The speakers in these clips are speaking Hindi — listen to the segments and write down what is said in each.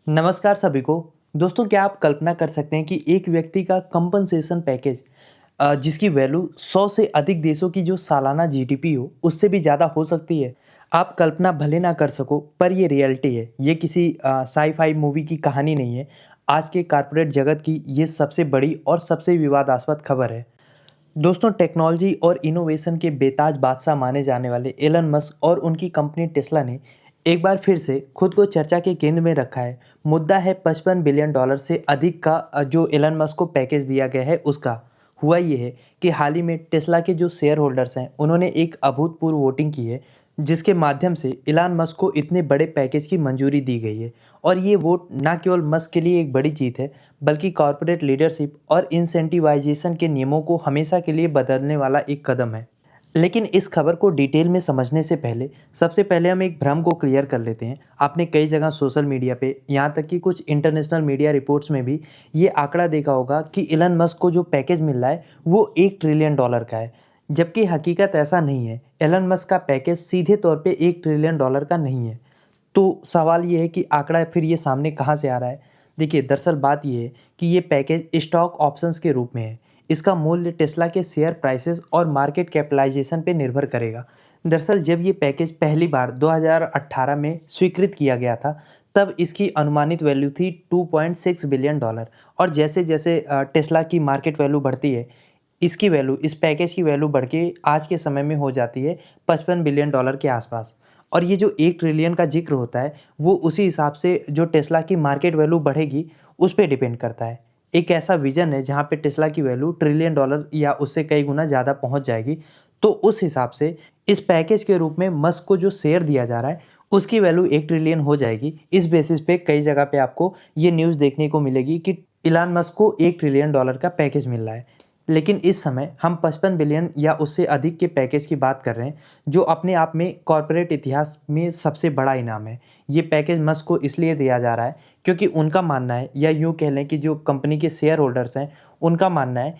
नमस्कार सभी को। दोस्तों, क्या आप कल्पना कर सकते हैं कि एक व्यक्ति का कंपनसेशन पैकेज जिसकी वैल्यू 100 से अधिक देशों की जो सालाना जीडीपी हो उससे भी ज़्यादा हो सकती है। आप कल्पना भले ना कर सको पर ये रियलिटी है। ये किसी साई-फाई मूवी की कहानी नहीं है। आज के कॉर्पोरेट जगत की ये सबसे बड़ी और सबसे विवादास्पद खबर है। दोस्तों, टेक्नोलॉजी और इनोवेशन के बेताज बादशाह माने जाने वाले एलन मस्क और उनकी कंपनी टेस्ला ने एक बार फिर से खुद को चर्चा के केंद्र में रखा है। मुद्दा है 55 बिलियन डॉलर से अधिक का जो एलन मस्क को पैकेज दिया गया है उसका। हुआ ये है कि हाल ही में टेस्ला के जो शेयर होल्डर्स हैं उन्होंने एक अभूतपूर्व वोटिंग की है, जिसके माध्यम से एलन मस्क को इतने बड़े पैकेज की मंजूरी दी गई है। और ये वोट ना केवल मस्क के लिए एक बड़ी जीत है, बल्कि कॉर्पोरेट लीडरशिप और इंसेंटिवाइजेशन के नियमों को हमेशा के लिए बदलने वाला एक कदम है। लेकिन इस खबर को डिटेल में समझने से पहले सबसे पहले हम एक भ्रम को क्लियर कर लेते हैं। आपने कई जगह सोशल मीडिया पे, यहाँ तक कि कुछ इंटरनेशनल मीडिया रिपोर्ट्स में भी ये आंकड़ा देखा होगा कि इलन मस्क को जो पैकेज मिल रहा है वो 1 ट्रिलियन डॉलर का है। जबकि हकीकत ऐसा नहीं है। एलन मस्क का पैकेज सीधे तौर पे 1 ट्रिलियन डॉलर का नहीं है। तो सवाल ये है कि आंकड़ा फिर ये सामने कहाँ से आ रहा है? देखिए, दरअसल बात ये है कि ये पैकेज स्टॉक ऑप्शंस के रूप में है। इसका मूल्य टेस्ला के शेयर प्राइसेस और मार्केट कैपिटलाइजेशन पे निर्भर करेगा। दरअसल जब ये पैकेज पहली बार 2018 में स्वीकृत किया गया था, तब इसकी अनुमानित वैल्यू थी 2.6 बिलियन डॉलर। और जैसे-जैसे टेस्ला की मार्केट वैल्यू बढ़ती है, इसकी वैल्यू, इस पैकेज की वैल्यू बढ़ के आज के समय में हो जाती है 55 बिलियन डॉलर के आसपास। और ये जो 1 ट्रिलियन का ज़िक्र होता है, वो उसी हिसाब से जो टेस्ला की मार्केट वैल्यू बढ़ेगी, उस पे डिपेंड करता है। एक ऐसा विज़न है जहाँ पे टेस्ला की वैल्यू ट्रिलियन डॉलर या उससे कई गुना ज़्यादा पहुँच जाएगी। तो उस हिसाब से इस पैकेज के रूप में मस्क को जो शेयर दिया जा रहा है, उसकी वैल्यू 1 ट्रिलियन हो जाएगी। इस बेसिस पे कई जगह पे आपको ये न्यूज़ देखने को मिलेगी कि इलॉन मस्क को 1 ट्रिलियन डॉलर का पैकेज मिल रहा है। लेकिन इस समय हम 55 बिलियन या उससे अधिक के पैकेज की बात कर रहे हैं, जो अपने आप में कॉर्पोरेट इतिहास में सबसे बड़ा इनाम है। ये पैकेज मस्क को इसलिए दिया जा रहा है क्योंकि उनका मानना है, या यूँ कह लें कि जो कंपनी के शेयर होल्डर्स हैं, उनका मानना है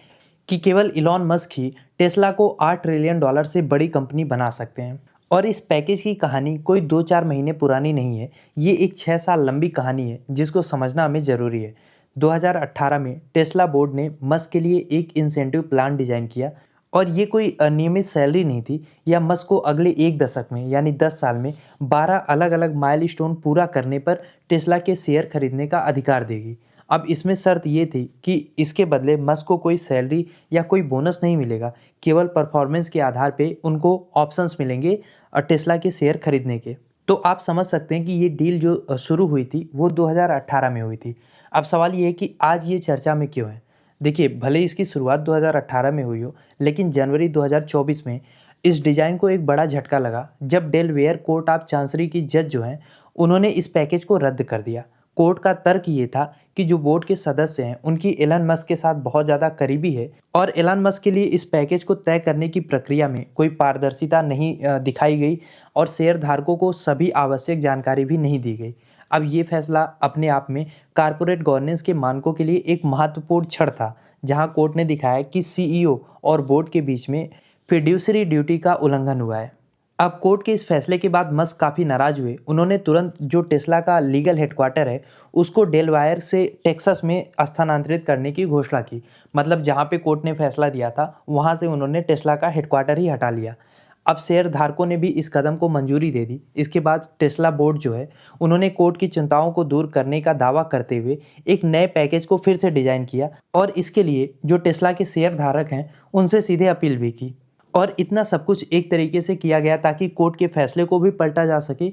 कि केवल इलॉन मस्क ही टेस्ला को 8 ट्रिलियन डॉलर से बड़ी कंपनी बना सकते हैं। और इस पैकेज की कहानी कोई 2-4 महीने पुरानी नहीं है। ये एक 6 साल लंबी कहानी है जिसको समझना हमें ज़रूरी है। 2018 में टेस्ला बोर्ड ने मस्क के लिए एक इंसेंटिव प्लान डिज़ाइन किया। और ये कोई अनियमित सैलरी नहीं थी। या मस्क को अगले 1 दशक में, यानी 10 साल में 12 अलग-अलग माइलस्टोन पूरा करने पर टेस्ला के शेयर खरीदने का अधिकार देगी। अब इसमें शर्त ये थी कि इसके बदले मस्क को कोई सैलरी या कोई बोनस नहीं मिलेगा। केवल परफॉर्मेंस के आधार पे उनको ऑप्शंस मिलेंगे टेस्ला के शेयर खरीदने के। तो आप समझ सकते हैं कि ये डील जो शुरू हुई थी वो 2018 में हुई थी। अब सवाल ये है कि आज ये चर्चा में क्यों है? देखिए, भले ही इसकी शुरुआत 2018 में हुई हो, लेकिन जनवरी 2024 में इस डिज़ाइन को एक बड़ा झटका लगा जब डेलवेयर कोर्ट ऑफ चांसरी की जज जो हैं, उन्होंने इस पैकेज को रद्द कर दिया। कोर्ट का तर्क ये था कि जो बोर्ड के सदस्य हैं, उनकी एलन मस्क के साथ बहुत ज़्यादा करीबी है और एलन मस्क के लिए इस पैकेज को तय करने की प्रक्रिया में कोई पारदर्शिता नहीं दिखाई गई और शेयरधारकों को सभी आवश्यक जानकारी भी नहीं दी गई। अब ये फैसला अपने आप में कॉर्पोरेट गवर्नेंस के मानकों के लिए एक महत्वपूर्ण क्षण था, जहां कोर्ट ने दिखाया कि सीईओ और बोर्ड के बीच में फिड्यूसरी ड्यूटी का उल्लंघन हुआ है। अब कोर्ट के इस फैसले के बाद मस्क काफ़ी नाराज़ हुए। उन्होंने तुरंत जो टेस्ला का लीगल हेडक्वार्टर है, उसको डेलवायर से टेक्सास में स्थानांतरित करने की घोषणा की। मतलब जहाँ पे कोर्ट ने फैसला दिया था, वहाँ से उन्होंने टेस्ला का हेडक्वार्टर ही हटा लिया। अब शेयर धारकों ने भी इस कदम को मंजूरी दे दी। इसके बाद टेस्ला बोर्ड जो है, उन्होंने कोर्ट की चिंताओं को दूर करने का दावा करते हुए एक नए पैकेज को फिर से डिज़ाइन किया और इसके लिए जो टेस्ला के शेयर धारक हैं, उनसे सीधे अपील भी की। और इतना सब कुछ एक तरीके से किया गया ताकि कोर्ट के फैसले को भी पलटा जा सके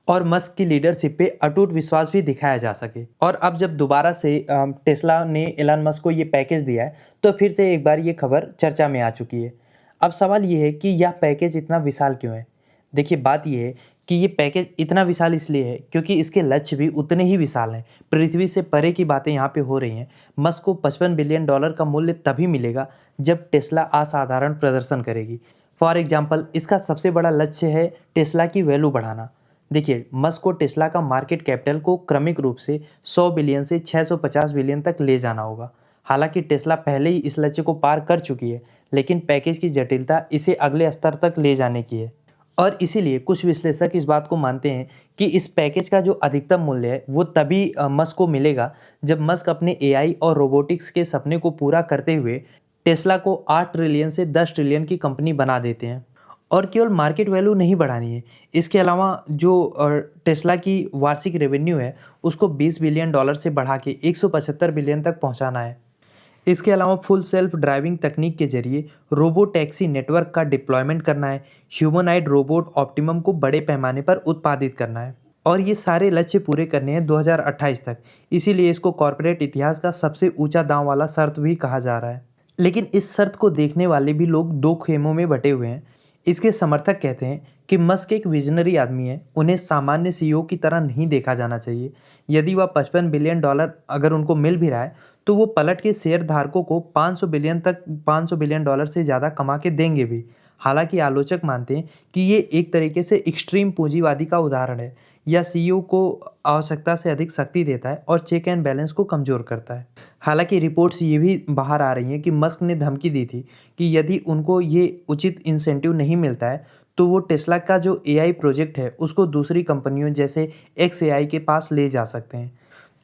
और मस्क की लीडरशिप पे अटूट विश्वास भी दिखाया जा सके। और अब जब दोबारा से टेस्ला ने एलन मस्क को ये पैकेज दिया है, तो फिर से एक बार ये खबर चर्चा में आ चुकी है। अब सवाल ये है कि यह पैकेज इतना विशाल क्यों है? देखिए, बात ये है कि ये पैकेज इतना विशाल इसलिए है क्योंकि इसके लक्ष्य भी उतने ही विशाल हैं। पृथ्वी से परे की बातें यहाँ पे हो रही हैं। मस्क को 55 बिलियन डॉलर का मूल्य तभी मिलेगा जब टेस्ला असाधारण प्रदर्शन करेगी। फॉर एग्जांपल, इसका सबसे बड़ा लक्ष्य है टेस्ला की वैल्यू बढ़ाना। देखिए, मस्क को टेस्ला का मार्केट कैपिटल को क्रमिक रूप से 100 बिलियन से 650 बिलियन तक ले जाना होगा। हालांकि टेस्ला पहले ही इस लक्ष्य को पार कर चुकी है, लेकिन पैकेज की जटिलता इसे अगले स्तर तक ले जाने की है। और इसीलिए कुछ विश्लेषक इस बात को मानते हैं कि इस पैकेज का जो अधिकतम मूल्य है वो तभी मस्क को मिलेगा जब मस्क अपने एआई और रोबोटिक्स के सपने को पूरा करते हुए टेस्ला को 8 ट्रिलियन से 10 ट्रिलियन की कंपनी बना देते हैं। और केवल मार्केट वैल्यू नहीं बढ़ानी है, इसके अलावा जो टेस्ला की वार्षिक रेवेन्यू है उसको 20 बिलियन डॉलर से बढ़ा के 175 बिलियन तक पहुंचाना है। इसके अलावा फुल सेल्फ ड्राइविंग तकनीक के जरिए रोबो टैक्सी नेटवर्क का डिप्लॉयमेंट करना है, ह्यूमनाइड रोबोट ऑप्टिमम को बड़े पैमाने पर उत्पादित करना है और ये सारे लक्ष्य पूरे करने हैं 2028 तक। इसीलिए इसको कॉर्पोरेट इतिहास का सबसे ऊंचा दांव वाला शर्त भी कहा जा रहा है। लेकिन इस शर्त को देखने वाले भी लोग दो खेमों में बटे हुए हैं। इसके समर्थक कहते हैं कि मस्क एक विजनरी आदमी है, उन्हें सामान्य सीईओ की तरह नहीं देखा जाना चाहिए। यदि वह 55 बिलियन डॉलर अगर उनको मिल भी रहा है तो वो पलट के शेयर धारकों को 500 बिलियन डॉलर से ज़्यादा कमा के देंगे भी। हालांकि आलोचक मानते हैं कि ये एक तरीके से एक्सट्रीम पूंजीवादी का उदाहरण है या सीईओ को आवश्यकता से अधिक शक्ति देता है और चेक एंड बैलेंस को कमज़ोर करता है। हालांकि रिपोर्ट्स ये भी बाहर आ रही हैं कि मस्क ने धमकी दी थी कि यदि उनको ये उचित इंसेंटिव नहीं मिलता है तो वो टेस्ला का जो एआई प्रोजेक्ट है उसको दूसरी कंपनियों जैसे XAI के पास ले जा सकते हैं।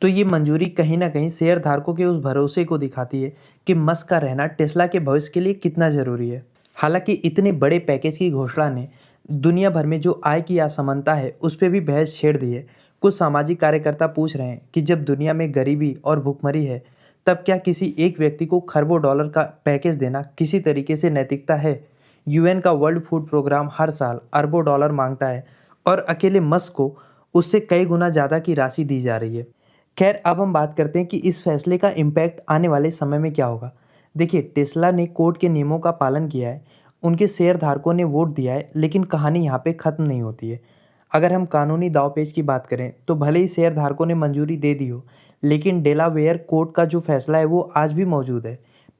तो ये मंजूरी कहीं ना कहीं शेयर धारकों के उस भरोसे को दिखाती है कि मस्क का रहना टेस्ला के भविष्य के लिए कितना ज़रूरी है। हालांकि इतने बड़े पैकेज की घोषणा ने दुनिया भर में जो आय की असमानता है उस पर भी बहस छेड़ दी है। कुछ सामाजिक कार्यकर्ता पूछ रहे हैं कि जब दुनिया में गरीबी और भुखमरी है तब क्या किसी एक व्यक्ति को खरबों डॉलर का पैकेज देना किसी तरीके से नैतिकता है। यूएन का वर्ल्ड फूड प्रोग्राम हर साल अरबों डॉलर मांगता है और अकेले मस्क को उससे कई गुना ज़्यादा की राशि दी जा रही है। खैर, अब हम बात करते हैं कि इस फैसले का इम्पैक्ट आने वाले समय में क्या होगा। देखिए, टेस्ला ने कोर्ट के नियमों का पालन किया है, उनके शेयर धारकों ने वोट दिया है, लेकिन कहानी यहाँ पे ख़त्म नहीं होती है। अगर हम कानूनी दांवपेच की बात करें तो भले ही शेयर धारकों ने मंजूरी दे दी हो, लेकिन डेलावेयर कोर्ट का जो फैसला है वो आज भी मौजूद है।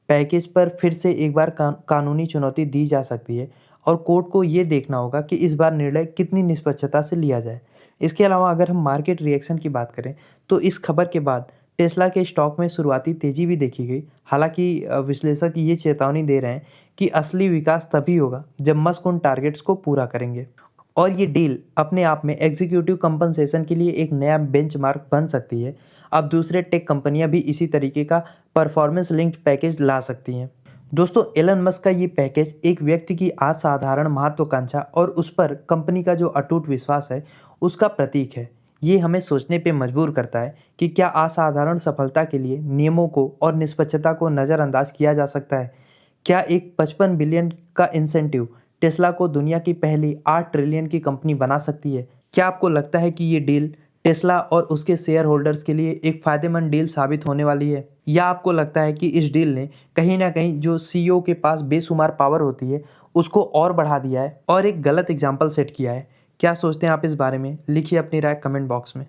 पैकेज पर फिर से एक बार कानूनी चुनौती दी जा सकती है और कोर्ट को ये देखना होगा कि इस बार निर्णय कितनी निष्पक्षता से लिया जाए। इसके अलावा अगर हम मार्केट रिएक्शन की बात करें तो इस खबर के बाद टेस्ला के स्टॉक में शुरुआती तेजी भी देखी गई। हालांकि विश्लेषक ये चेतावनी दे रहे हैं कि असली विकास तभी होगा जब मस्क उन टारगेट्स को पूरा करेंगे और ये डील अपने आप में एग्जीक्यूटिव कंपनसेशन के लिए एक नया बेंचमार्क बन सकती है। अब दूसरे टेक कंपनियां भी इसी तरीके का परफॉर्मेंस लिंक्ड पैकेज ला सकती हैं। दोस्तों, एलन मस्क का ये पैकेज एक व्यक्ति की असाधारण महत्वाकांक्षा और उस पर कंपनी का जो अटूट विश्वास है उसका प्रतीक है। ये हमें सोचने पे मजबूर करता है कि क्या असाधारण सफलता के लिए नियमों को और निष्पक्षता को नज़रअंदाज किया जा सकता है। क्या एक 55 बिलियन का इंसेंटिव टेस्ला को दुनिया की पहली 8 ट्रिलियन की कंपनी बना सकती है। क्या आपको लगता है कि ये डील टेस्ला और उसके शेयर होल्डर्स के लिए एक फ़ायदेमंद डील साबित होने वाली है, या आपको लगता है कि इस डील ने कहीं ना कहीं जो सीईओ के पास बेशुमार पावर होती है उसको और बढ़ा दिया है और एक गलत एग्जाम्पल सेट किया है। क्या सोचते हैं आप इस बारे में? लिखिए अपनी राय कमेंट बॉक्स में।